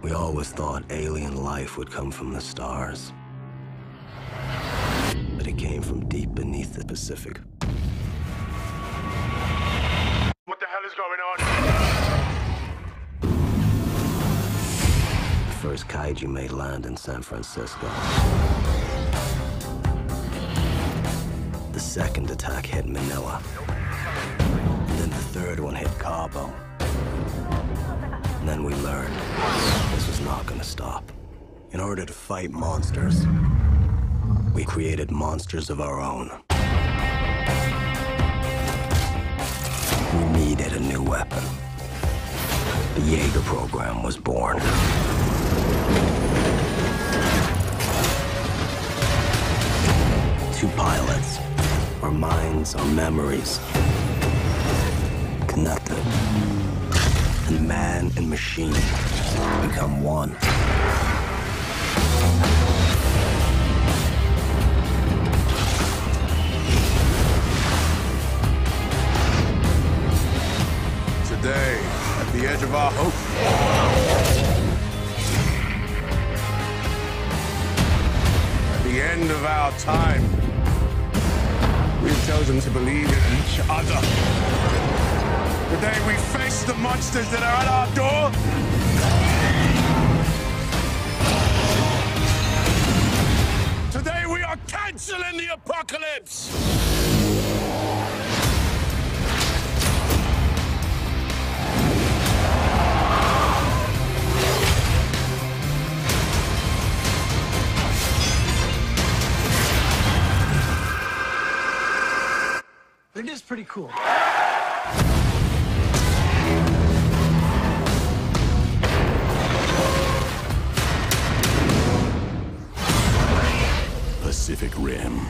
We always thought alien life would come from the stars. But it came from deep beneath the Pacific. What the hell is going on? The first kaiju made land in San Francisco. The second attack hit Manila. And then the third one hit Cabo. And then we learned this was not gonna stop. In order to fight monsters, we created monsters of our own. We needed a new weapon. The Jaeger program was born. Two pilots, our minds, our memories, connected. And man and machine become one. Today, at the edge of our hope, at the end of our time, we've chosen to believe in each other. Today we face the monsters that are at our door. Today we are canceling the apocalypse. It is pretty cool. Pacific Rim.